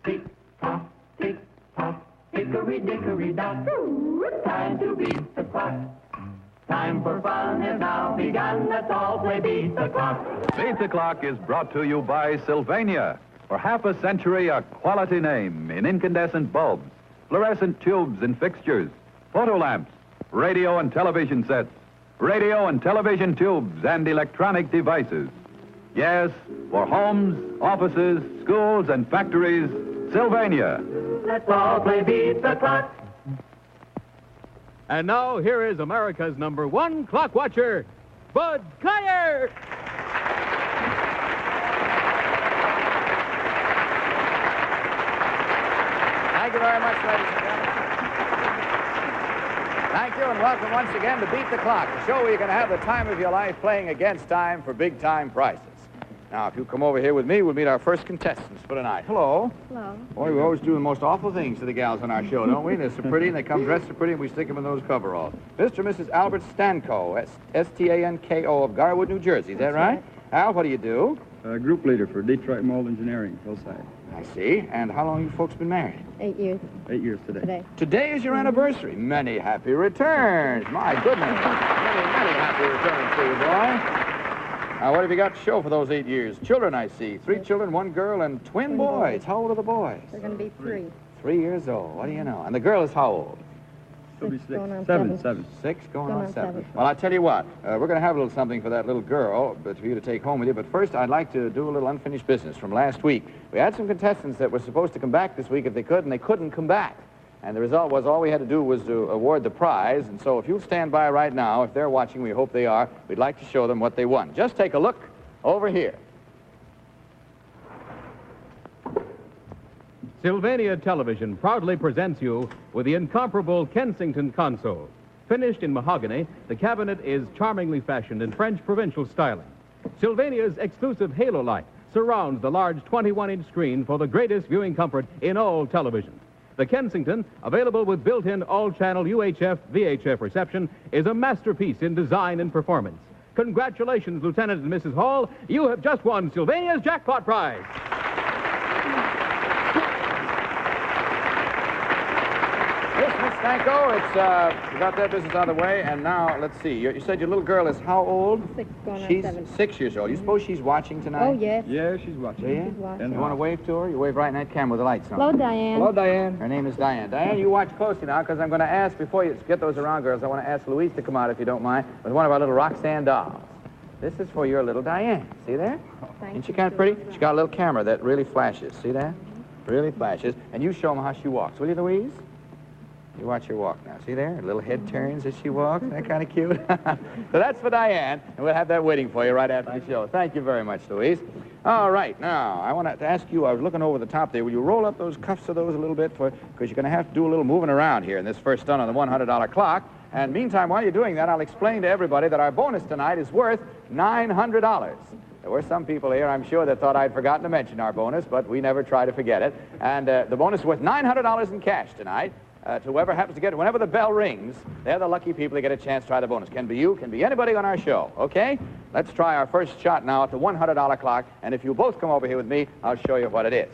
Tick-tock, tick-tock, hickory-dickory-dock. Time to beat the clock. Time for fun has now begun. Let's all play Beat the Clock. Beat the Clock is brought to you by Sylvania. For half a century, a quality name in incandescent bulbs, fluorescent tubes and fixtures, photo lamps, radio and television sets, radio and television tubes, and electronic devices. Yes, for homes, offices, schools, and factories, Sylvania. Let's all play Beat the Clock. And now, here is America's #1 clock watcher, Bud Collyer. Thank you very much, ladies and gentlemen. Thank you, and welcome once again to Beat the Clock, the show where you're going to have the time of your life playing against time for big-time prizes. Now, if you come over here with me, we'll meet our first contestants for tonight. Hello. Hello. Boy, we always do the most awful things to the gals on our show, don't we? They're so pretty, and they come dressed so pretty, and we stick them in those coveralls. Mr. and Mrs. Albert Stanko, S-T-A-N-K-O of Garwood, New Jersey. Is that right? Al, what do you do? Group leader for Detroit Mold Engineering, Hillside. I see. And how long have you folks been married? 8 years 8 years today. Today is your anniversary. Many happy returns. My goodness. Many happy returns to you, boy. Now, what have you got to show for those 8 years? Children, I see. 3 children, 1 girl, and twin boys. How old are the boys? They're going to be 3. 3 years old. What do you know? And the girl is how old? She'll be 6 6. going on 7. 7. 6 going Going on on 7. 7. Well, I'll tell you what. We're going to have a little something for that little girl for you to take home with you. But first, I'd like to do a little unfinished business from last week. We had some contestants that were supposed to come back this week if they could, and they couldn't come back. And the result was all we had to do was to award the prize. And so if you'll stand by right now, if they're watching, we hope they are, we'd like to show them what they won. Just take a look over here. Sylvania Television proudly presents you with the incomparable Kensington console. Finished in mahogany, the cabinet is charmingly fashioned in French provincial styling. Sylvania's exclusive halo light surrounds the large 21-inch screen for the greatest viewing comfort in all television. The Kensington, available with built-in all-channel UHF, VHF reception, is a masterpiece in design and performance. Congratulations, Lieutenant and Mrs. Hall. You have just won Sylvania's jackpot prize. Yes, Miss Stanko, we got that business out of the way, and now, let's see. You said your little girl is how old? 6 going on She's 7. 6 years old. You suppose she's watching tonight? Oh, yes. Yeah, she's watching. Do you? She's watching. You want to wave to her? You wave right in that camera with the lights on. Hello, Diane. Hello, Diane. Her name is Diane. Diane, you watch closely now, because I'm going to ask, before you get those around, girls, I want to ask Louise to come out, if you don't mind, with one of our little Roxanne dolls. This is for your little Diane. See there? Thank Isn't she you. kind of pretty? She's got a little camera that really flashes. See that? Really flashes. And you show them how she walks. Will you, Louise? You watch her walk now. See there? Her little head turns as she walks. Isn't that kind of cute? So that's for Diane, and we'll have that waiting for you right after the show. Thank you very much, Louise. All right, now, I want to ask you, I was looking over the top there. Will you roll up those cuffs of those a little bit? Because you're going to have to do a little moving around here in this first stunt on the $100 clock. And meantime, while you're doing that, I'll explain to everybody that our bonus tonight is worth $900. There were some people here, I'm sure, that thought I'd forgotten to mention our bonus, but we never try to forget it. And the bonus is worth $900 in cash tonight. To whoever happens to get it, whenever the bell rings, they're the lucky people that get a chance to try the bonus. Can be you, can be anybody on our show, okay? Let's try our first shot now at the $100 clock, and if you both come over here with me, I'll show you what it is.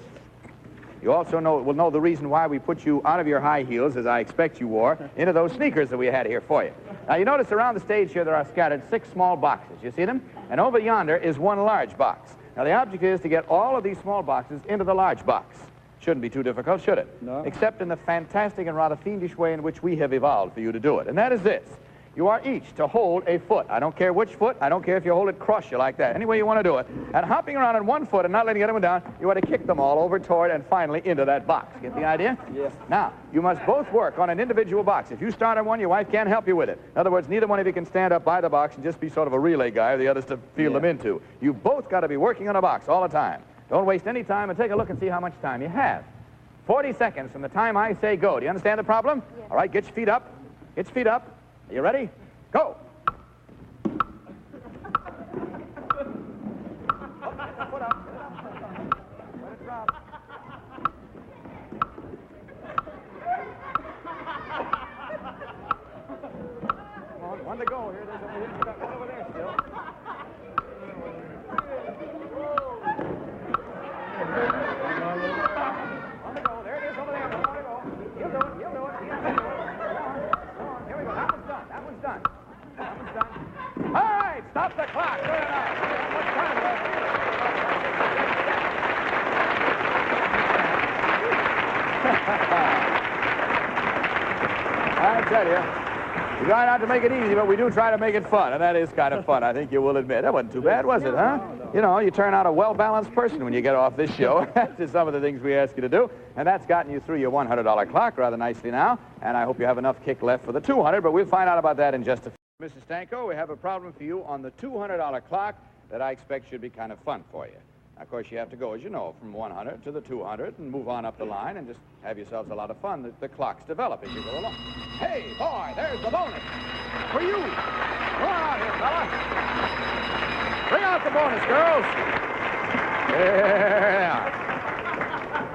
You also will know the reason why we put you out of your high heels, as I expect you wore, into those sneakers that we had here for you. Now, you notice around the stage here there are scattered 6 small boxes. You see them? And over yonder is 1 large box. Now, the object is to get all of these small boxes into the large box. Shouldn't be too difficult, should it? No. Except in the fantastic and rather fiendish way in which we have evolved for you to do it. And that is this. You are each to hold a foot. I don't care which foot. I don't care if you hold it cross you like that. Any way you want to do it. And hopping around on 1 foot and not letting the other one down, you want to kick them all over toward and finally into that box. Get the idea? Yes. Now, you must both work on an individual box. If you start on one, your wife can't help you with it. In other words, neither one of you can stand up by the box and just be sort of a relay guy or the others to feel them into. You both got to be working on a box all the time. Don't waste any time, and take a look and see how much time you have. 40 seconds from the time I say go. Do you understand the problem? Yes. All right, get your feet up. Get your feet up. Are you ready? Go. Foot up. Let it drop. Come on, 1 to go here. There's one over there still. tell you. We try not to make it easy, but we do try to make it fun, and that is kind of fun, I think you will admit. That wasn't too bad, was it, huh? You know, you turn out a well-balanced person when you get off this show. To some of the things we ask you to do, and that's gotten you through your $100 clock rather nicely now, and I hope you have enough kick left for the $200, but we'll find out about that in just a few. Mrs. Stanko, we have a problem for you on the $200 clock that I expect should be kind of fun for you. Now, of course, you have to go, as you know, from 100 to the 200 and move on up the line and just have yourselves a lot of fun. The clocks develop as you go along. Hey, boy, there's the bonus for you. Come on out here, fella. Bring out the bonus, girls. Yeah.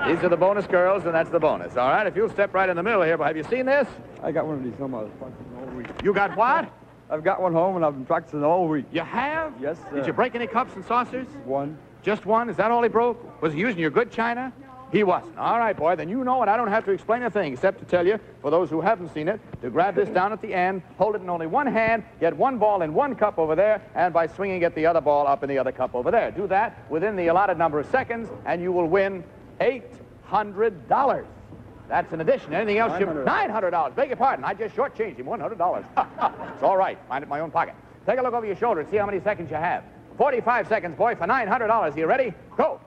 These are the bonus girls, and that's the bonus. All right, if you'll step right in the middle here. Have you seen this? I got one of these home. I was practicing all week. You got what? I've got one home, and I've been practicing all week. You have? Yes, sir. Did you break any cups and saucers? One. Just one? Is that all he broke? Was he using your good china? No. He wasn't. All right, boy, then you know, and I don't have to explain a thing except to tell you, for those who haven't seen it, to grab this down at the end, hold it in only one hand, get one ball in one cup over there, and by swinging, get the other ball up in the other cup over there. Do that within the allotted number of seconds, and you will win $800. That's an addition. Anything else? $900. Beg your pardon. I just shortchanged him $100. It's all right. Mind it in my own pocket. Take a look over your shoulder and see how many seconds you have. 45 seconds, boy, for $900. You ready? Go.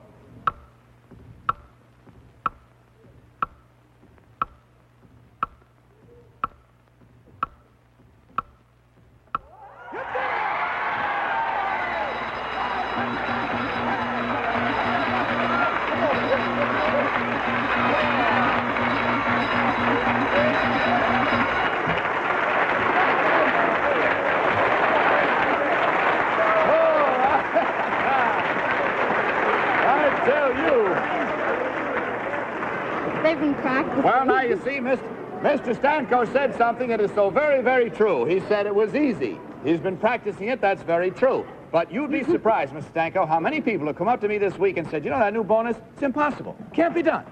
They've been practicing. Well, now, you see, Mr. Stanko said something that is so very, very true. He said it was easy. He's been practicing it. That's very true. But you'd be surprised, Mr. Stanko, how many people have come up to me this week and said, you know, that new bonus, it's impossible. Can't be done.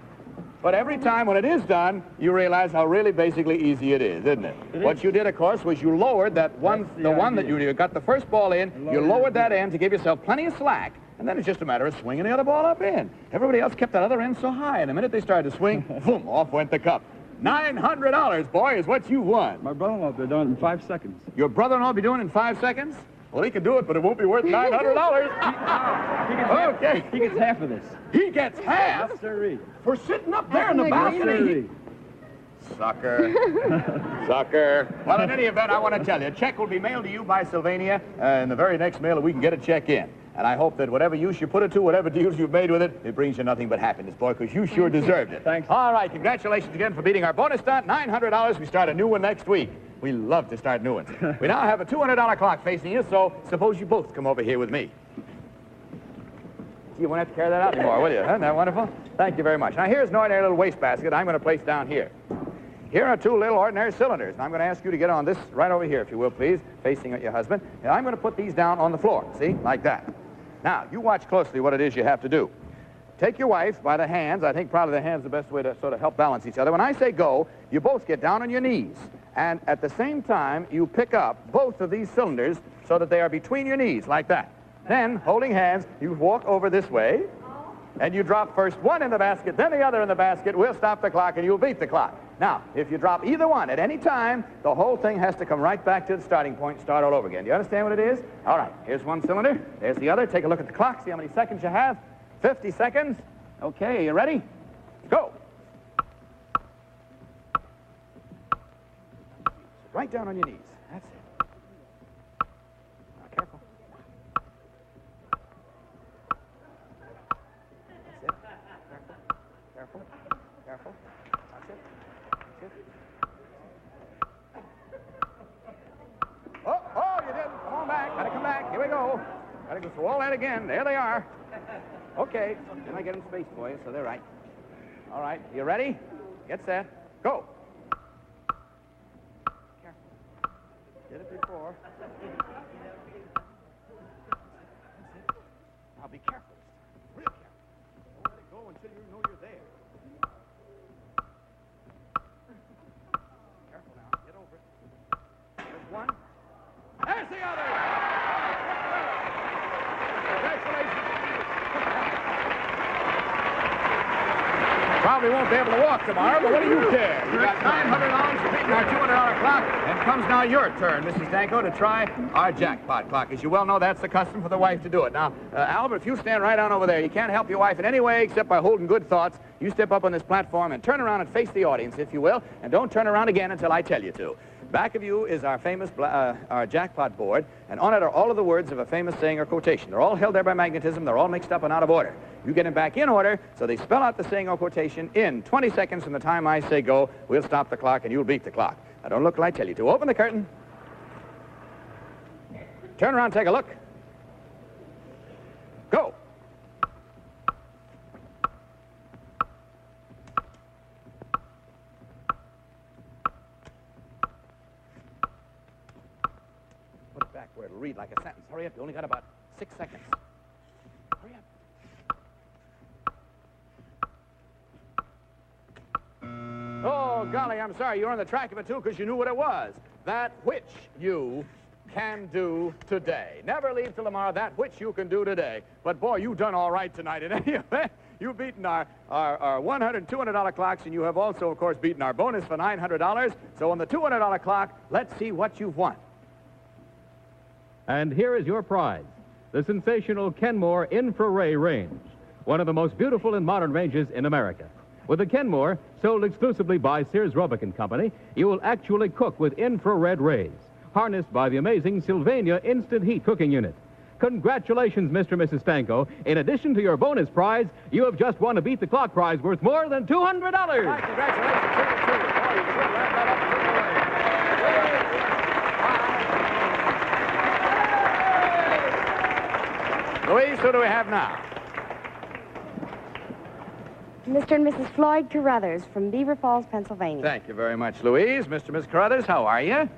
But every time when it is done, you realize how really basically easy it is, isn't it? What you did, of course, was you lowered that one, the one that you got the first ball in, you lowered that end to give yourself plenty of slack. And then it's just a matter of swinging the other ball up in. Everybody else kept that other end so high, and the minute they started to swing, boom, off went the cup. $900, boy, is what you won. My brother-in-law will be done in 5 seconds. Your brother-in-law will be doing it in 5 seconds? Well, he can do it, but it won't be worth $900. Okay. He gets half of this. He gets half? Yes, sirree. For sitting up there in the balcony? Sucker. Sucker. Well, in any event, I want to tell you, a check will be mailed to you by Sylvania, and the very next mail we can get a check in. And I hope that whatever use you put it to, whatever deals you've made with it, it brings you nothing but happiness, boy, because you sure deserved it. Thanks. All right, congratulations again for beating our bonus stunt. $900. We start a new one next week. We love to start new ones. We now have a $200 clock facing you, so suppose you both come over here with me. You won't have to carry that out anymore, will you? Isn't that wonderful? Thank you very much. Now, here's an ordinary little wastebasket I'm going to place down here. Here are two little ordinary cylinders, and I'm going to ask you to get on this right over here, if you will, please, facing your husband. And I'm going to put these down on the floor, see, like that. Now, you watch closely what it is you have to do. Take your wife by the hands. I think probably the hands are the best way to sort of help balance each other. When I say go, you both get down on your knees. And at the same time, you pick up both of these cylinders so that they are between your knees, like that. Then, holding hands, you walk over this way, and you drop first one in the basket, then the other in the basket. We'll stop the clock, and you'll beat the clock. Now, if you drop either one at any time, the whole thing has to come right back to the starting point and start all over again. Do you understand what it is? All right, here's one cylinder. There's the other. Take a look at the clock. See how many seconds you have. 50 seconds. Okay, you ready? Go. Right down on your knees. That's it. Now, careful. That's it. Careful. Careful. Careful. That's it. That's it. Oh, you didn't. Come on back. Gotta come back. Here we go. Gotta go through all that again. There they are. Okay. Then I get them spaced for you, so they're right. All right. You ready? Get set. Go. Did it before. Now be careful. Real careful. Don't let it go until you know you're there. Careful now. Get over it. There's one. There's the other. Congratulations. Probably won't be able to walk tomorrow, but what do you care? You got $900 for beating our $200 clock, and comes now your turn, Mrs. Danko, to try our jackpot clock. As you well know, that's the custom for the wife to do it. Now, Albert, if you stand right on over there, you can't help your wife in any way except by holding good thoughts. You step up on this platform and turn around and face the audience, if you will, and don't turn around again until I tell you to. Back of you is our famous our jackpot board, and on it are all of the words of a famous saying or quotation. They're all held there by magnetism. They're all mixed up and out of order. You get them back in order, so they spell out the saying or quotation in 20 seconds from the time I say go. We'll stop the clock, and you'll beat the clock. Now, don't look till I tell you to. Open the curtain. Turn around, take a look. Go. Put it back where it'll read like a sentence. Hurry up, you only got about 6 seconds. Hurry up. Oh, golly, I'm sorry. You're on the track of it, too, because you knew what it was. That which you can do today. Never leave till tomorrow that which you can do today. But, boy, you've done all right tonight in any event. You've beaten our $100 and $200 clocks, and you have also, of course, beaten our bonus for $900. So on the $200 clock, let's see what you've won. And here is your prize, the sensational Kenmore infrared range, one of the most beautiful and modern ranges in America. With the Kenmore, sold exclusively by Sears Roebuck & Company, you will actually cook with infrared rays, harnessed by the amazing Sylvania Instant Heat Cooking Unit. Congratulations, Mr. and Mrs. Stanko. In addition to your bonus prize, you have just won a Beat the Clock prize worth more than $200. My congratulations to you, too. Boy, you sure wrapped that up pretty well. Louise, who do we have now? Mr. and Mrs. Floyd Carruthers from Beaver Falls, Pennsylvania. Thank you very much, Louise. Mr. and Miss Carruthers, how are you?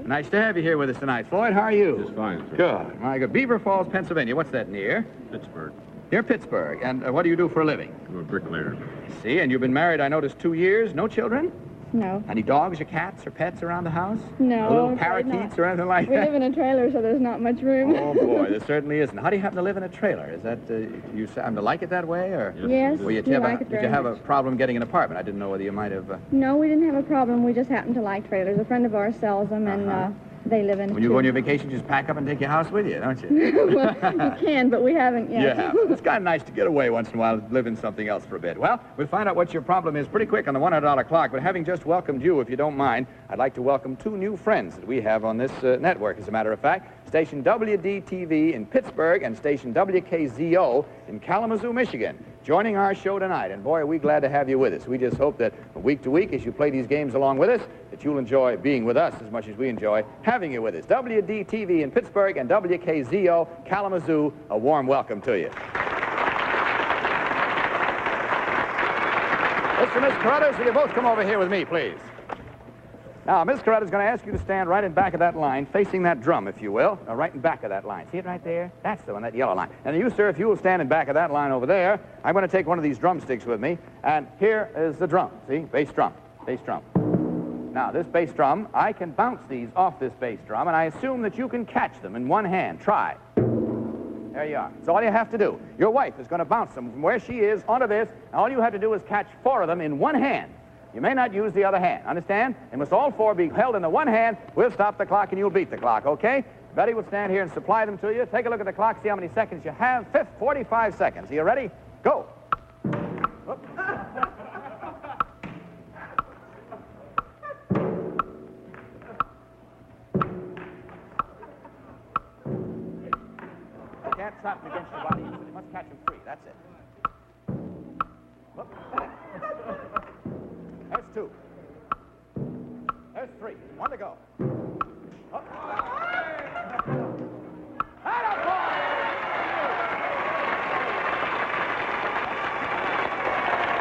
Nice to have you here with us tonight. Floyd, how are you? Just fine, sir. Good. My good. Beaver Falls, Pennsylvania. What's that near? Pittsburgh. Near Pittsburgh. And what do you do for a living? I'm a bricklayer. See, and you've been married, I noticed, 2 years. No children? No. Any dogs or cats or pets around the house? No. Little I'm afraid parakeets not. or anything like We that? live in a trailer, so there's not much room. Oh, boy, there certainly isn't. How do you happen to live in a trailer? Is that, you happen to like it that way, or? Yes, Well, we like it did very you have a much. problem getting an apartment? I didn't know whether you might have... No, we didn't have a problem. We just happen to like trailers. A friend of ours sells them, and they live in it, When you go on too. your vacation, you just pack up and take your house with you, don't you? Well, you can, but we haven't yet. You have. It's kind of nice to get away once in a while and live in something else for a bit. Well, we'll find out what your problem is pretty quick on the $100 clock, but having just welcomed you, if you don't mind, I'd like to welcome 2 new friends that we have on this network, as a matter of fact. Station WDTV in Pittsburgh and station WKZO in Kalamazoo, Michigan, joining our show tonight. And boy, are we glad to have you with us. We just hope that week to week, as you play these games along with us, that you'll enjoy being with us as much as we enjoy having you with us. WDTV in Pittsburgh and WKZO Kalamazoo, a warm welcome to you. Mr. and Miss Carruthers, will you both come over here with me, please? Now, Miss Carruthers is going to ask you to stand right in back of that line, facing that drum, if you will. Right in back of that line. See it right there? That's the one, that yellow line. And you, sir, if you will stand in back of that line over there, I'm going to take one of these drumsticks with me, and here is the drum. See? Bass drum. Bass drum. Now, this bass drum, I can bounce these off this bass drum, and I assume that you can catch them in one hand. Try. There you are. That's all you have to do. Your wife is going to bounce them from where she is onto this, and all you have to do is catch 4 of them in one hand. You may not use the other hand. Understand? They must all 4 be held in the one hand. We'll stop the clock, and you'll beat the clock, okay? Betty will stand here and supply them to you. Take a look at the clock, see how many seconds you have. 45 seconds. Are you ready? Go. Whoop. You can't trap them against your body. You must catch them free. That's it. Whoop. There's 2. There's 3. 1 to go. Up.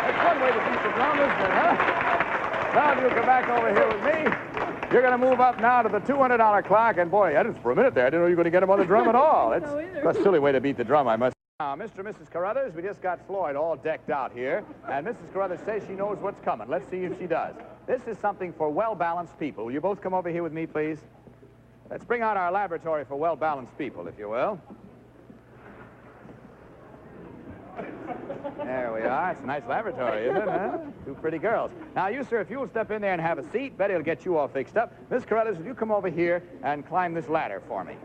That's one way to beat the drum, isn't it, huh? Now, if you'll come back over here with me, you're going to move up now to the $200 clock. And, boy, for a minute there, I didn't know you were going to get him on the drum at all. It's a silly way to beat the drum, I must say. Now, Mr. and Mrs. Carruthers, we just got Floyd all decked out here, and Mrs. Carruthers says she knows what's coming. Let's see if she does. This is something for well-balanced people. Will you both come over here with me, please? Let's bring out our laboratory for well-balanced people, if you will. There we are. It's a nice laboratory, isn't it? Huh? Two pretty girls. Now, you, sir, if you will step in there and have a seat, Betty will get you all fixed up. Miss Carruthers, will you come over here and climb this ladder for me?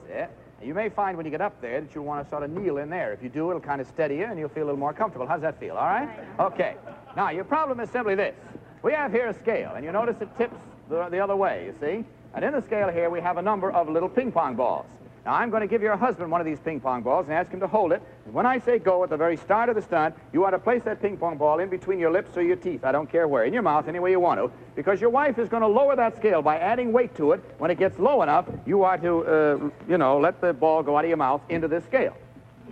That's it. You may find when you get up there that you'll want to sort of kneel in there. If you do, it'll kind of steady you, and you'll feel a little more comfortable. How's that feel, all right? Okay. Now, your problem is simply this. We have here a scale, and you notice it tips the other way, you see? And in the scale here, we have a number of little ping-pong balls. Now, I'm going to give your husband one of these ping-pong balls and ask him to hold it. And when I say go at the very start of the stunt, you want to place that ping-pong ball in between your lips or your teeth. I don't care where. In your mouth, any way you want to. Because your wife is going to lower that scale by adding weight to it. When it gets low enough, you are to, let the ball go out of your mouth into this scale.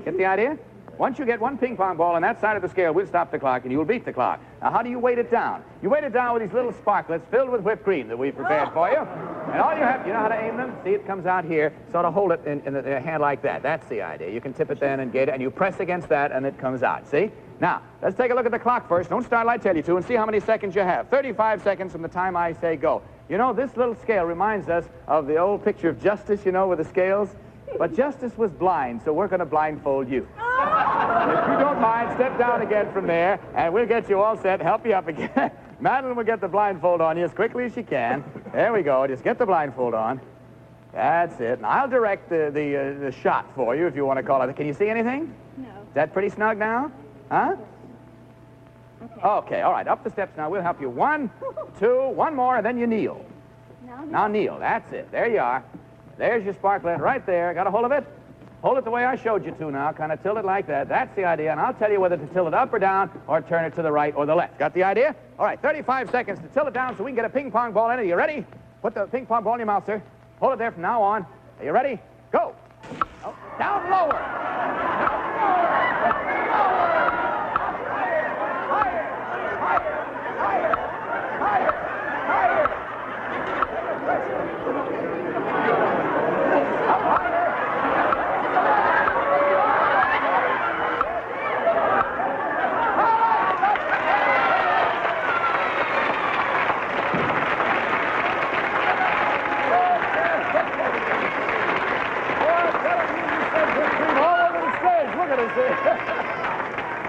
Get the idea? Once you get one ping-pong ball on that side of the scale, we'll stop the clock and you'll beat the clock. Now, how do you weight it down? You weight it down with these little sparklets filled with whipped cream that we prepared for you. And all you have, you know how to aim them? See, it comes out here. Sort of hold it in the hand like that. That's the idea. You can tip it then and get it, and you press against that, and it comes out. See? Now, let's take a look at the clock first. Don't start till I tell you to, and see how many seconds you have. 35 seconds from the time I say go. You know, this little scale reminds us of the old picture of Justice, you know, with the scales. But Justice was blind, so we're going to blindfold you. If you don't mind, step down again from there, and we'll get you all set, help you up again. Madeline will get the blindfold on you as quickly as she can. There we go. Just get the blindfold on. That's it. And I'll direct the shot for you, if you want to call it. Can you see anything? No. Is that pretty snug now? Huh? Okay, all right. Up the steps now. We'll help you. 1, 2, one more, and then you kneel. Now kneel. That's it. There you are. There's your sparklet right there. Got a hold of it? Hold it the way I showed you to now. Kind of tilt it like that. That's the idea. And I'll tell you whether to tilt it up or down or turn it to the right or the left. Got the idea? All right, 35 seconds to tilt it down so we can get a ping pong ball in it. You ready? Put the ping pong ball in your mouth, sir. Hold it there from now on. Are you ready? Go. Oh, down lower. Down lower. Lower. Higher. Higher. Higher. Higher. Higher. Up higher.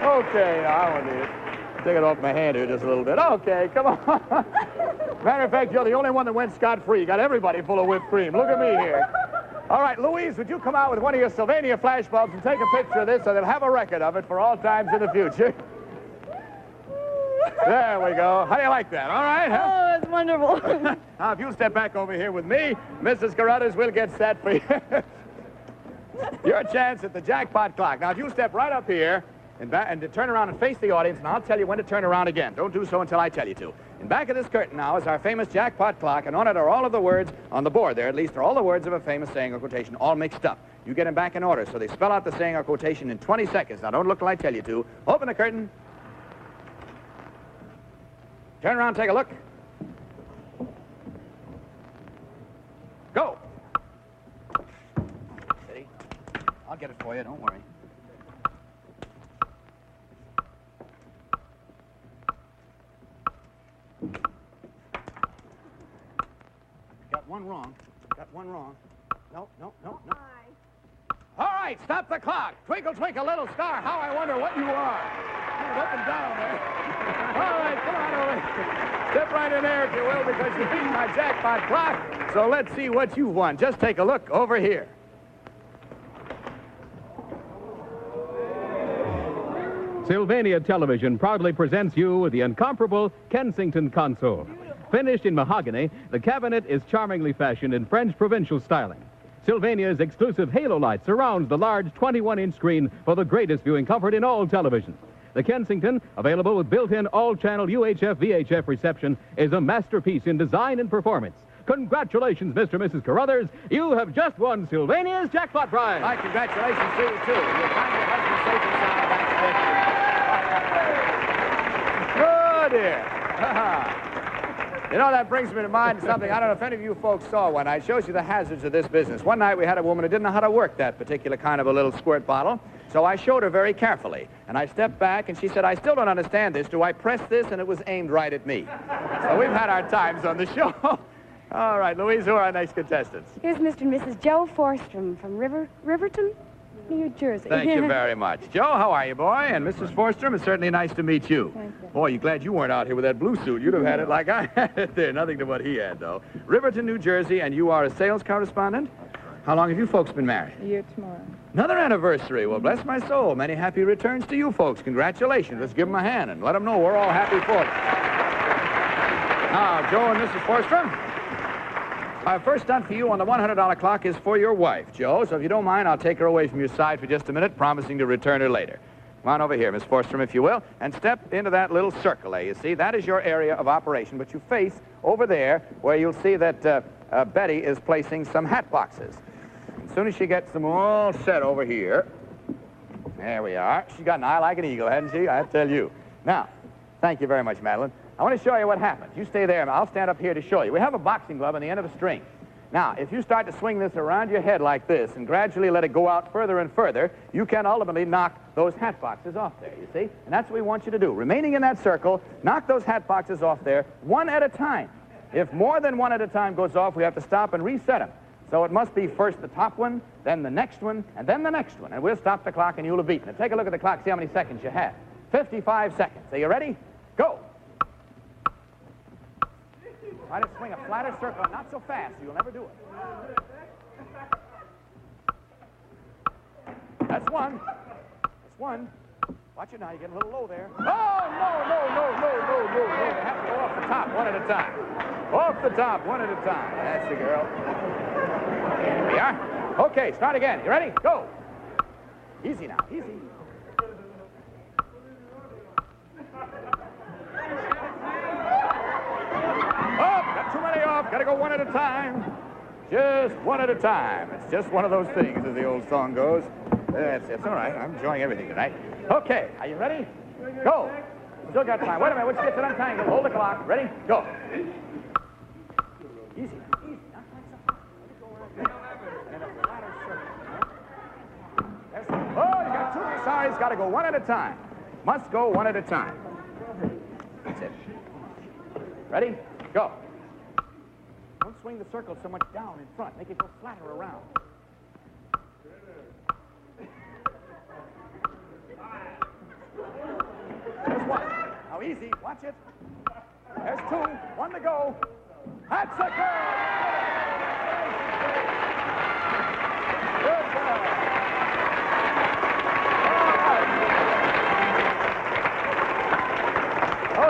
Okay, I want to take it off my hand here just a little bit. Okay, come on. Matter of fact, you're the only one that went scot-free. You got everybody full of whipped cream. Look at me here. All right, Louise, would you come out with one of your Sylvania flashbulbs and take a picture of this so they'll have a record of it for all times in the future? There we go. How do you like that? All right, huh? Oh, it's wonderful. Now, if you'll step back over here with me, Mrs. Carruthers, we'll get set for you. Your chance at the jackpot clock. Now, if you step right up here and turn around and face the audience, and I'll tell you when to turn around again. Don't do so until I tell you to. In back of this curtain now is our famous jackpot clock, and on it are all of the words on the board there. At least are all the words of a famous saying or quotation, all mixed up. You get them back in order, so they spell out the saying or quotation in 20 seconds. Now, don't look till I tell you to. Open the curtain. Turn around, take a look. Go. Steady. I'll get it for you, don't worry. Got one wrong. Got one wrong. No, no, no, no. All right, stop the clock. Twinkle, twinkle, little star. How I wonder what you are. Move up and down there. All right, come on over. Step right in there, if you will, because you beat my jackpot clock. So let's see what you've won. Just take a look over here. Sylvania Television proudly presents you with the incomparable Kensington console. Finished in mahogany, the cabinet is charmingly fashioned in French provincial styling. Sylvania's exclusive halo light surrounds the large 21-inch screen for the greatest viewing comfort in all television. The Kensington, available with built-in all-channel UHF VHF reception, is a masterpiece in design and performance. Congratulations, Mr. and Mrs. Carruthers. You have just won Sylvania's jackpot prize. My congratulations to you, too. You'll find your husband safe and sound back. Oh, dear. You know, that brings me to mind something. I don't know if any of you folks saw one night. It shows you the hazards of this business. One night we had a woman who didn't know how to work that particular kind of a little squirt bottle. So I showed her very carefully. And I stepped back and she said, I still don't understand this. Do I press this? And it was aimed right at me. So we've had our times on the show. All right, Louise, who are our next contestants? Here's Mr. and Mrs. Joe Forstrom from Riverton. New Jersey. Thank you very much. Joe, how are you, boy? And Mrs. Forstrom, it's certainly nice to meet you. Thank you. Boy, you glad you weren't out here with that blue suit. You'd have had it like I had it there. Nothing to what he had, though. Riverton, New Jersey, and you are a sales correspondent? How long have you folks been married? A year tomorrow. Another anniversary. Well, bless my soul. Many happy returns to you folks. Congratulations. Let's give them a hand and let them know we're all happy for you. Now, Joe and Mrs. Forstrom, our first stunt for you on the $100 clock is for your wife, Joe. So if you don't mind, I'll take her away from your side for just a minute, promising to return her later. Come on over here, Miss Forstrom, if you will, and step into that little circle there. You see, that is your area of operation, but you face over there where you'll see that Betty is placing some hat boxes. As soon as she gets them all set over here, there we are. She got an eye like an eagle, hadn't she? I tell you. Now, thank you very much, Madeline. I want to show you what happens. You stay there, and I'll stand up here to show you. We have a boxing glove on the end of a string. Now, if you start to swing this around your head like this and gradually let it go out further and further, you can ultimately knock those hat boxes off there, you see? And that's what we want you to do. Remaining in that circle, knock those hat boxes off there one at a time. If more than one at a time goes off, we have to stop and reset them. So it must be first the top one, then the next one, and then the next one. And we'll stop the clock and you'll have beaten it. Take a look at the clock, see how many seconds you have. 55 seconds. Are you ready? Go. Try to swing a flatter circle, not so fast, you'll never do it. That's one. That's one. Watch it now, you're getting a little low there. Oh, no. They have to go off the top, one at a time. Off the top, one at a time. That's the girl. Here we are. Okay, start again. You ready? Go. Easy now, easy. Got too many off. Got to go one at a time. Just one at a time. It's just one of those things, as the old song goes. It's all right. I'm enjoying everything tonight. Okay, are you ready? Go. Still got time. Wait a minute. Once you get it untangled, hold the clock. Ready? Go. Easy. Easy. Not quite so. And a flatter circle. Oh, you got too many. Sorry, it's got to go one at a time. Must go one at a time. That's it. Ready? Go. Don't swing the circle so much down in front. Make it go flatter around. There's one. Now easy. Watch it. There's two. One to go. That's a goal. Good ball. All right.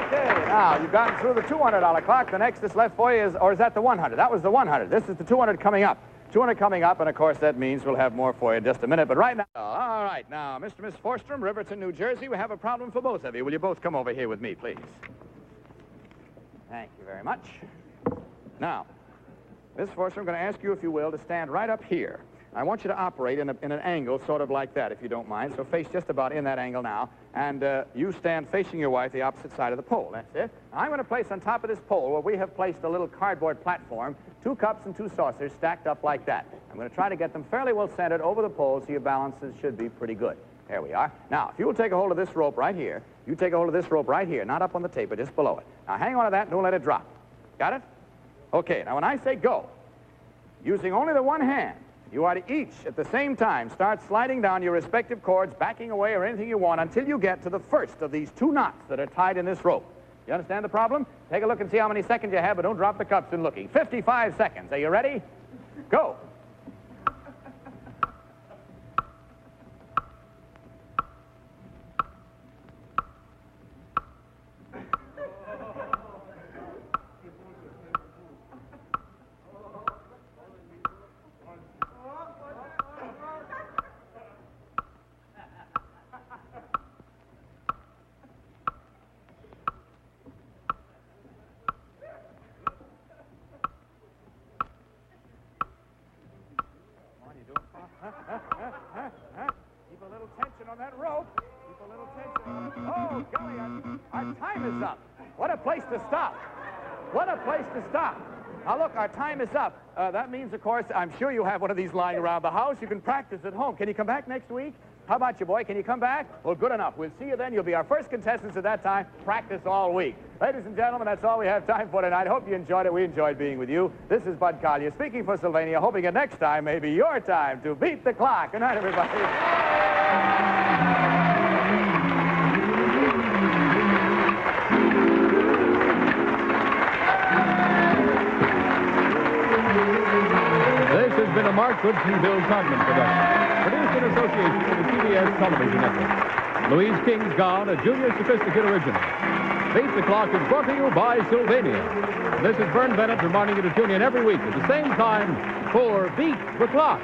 Okay. Now you've gotten through the $200 clock. The next that's left for you is, or is that the 100? That was the 100. This is the 200 coming up. 200 coming up, and of course that means we'll have more for you in just a minute. But right now, all right, now, Mr. and Miss Forstrom, Riverton, New Jersey, we have a problem for both of you. Will you both come over here with me, please? Thank you very much. Now, Miss Forstrom, I'm going to ask you, if you will, to stand right up here. I want you to operate in an angle sort of like that, if you don't mind. So face just about in that angle now. And you stand facing your wife the opposite side of the pole. That's it. Now, I'm going to place on top of this pole where we have placed a little cardboard platform, 2 cups and 2 saucers stacked up like that. I'm going to try to get them fairly well centered over the pole so your balances should be pretty good. There we are. Now, if you will take a hold of this rope right here, you take a hold of this rope right here, not up on the tape, but just below it. Now, hang on to that and don't let it drop. Got it? Okay, now when I say go, using only the one hand, you are to each, at the same time, start sliding down your respective cords, backing away or anything you want until you get to the first of these 2 knots that are tied in this rope. You understand the problem? Take a look and see how many seconds you have, but don't drop the cups in looking. 55 seconds. Are you ready? Go. Keep a little tension on that rope. Keep a little tension. Oh, golly, our time is up. What a place to stop. What a place to stop. Now, look, our time is up. That means, of course, I'm sure you have one of these lying around the house. You can practice at home. Can you come back next week? How about you, boy? Can you come back? Well, good enough. We'll see you then. You'll be our first contestants at that time. Practice all week. Ladies and gentlemen, that's all we have time for tonight. Hope you enjoyed it. We enjoyed being with you. This is Bud Collyer speaking for Sylvania, hoping that next time may be your time to beat the clock. Good night, everybody. This has been a Mark Goodson, Bill Cogman production, produced in association with the CBS Television Network. Louise King's Gone, a Junior Sophisticate original. Beat the Clock is brought to you by Sylvania. This is Vern Bennett reminding you to tune in every week at the same time for Beat the Clock.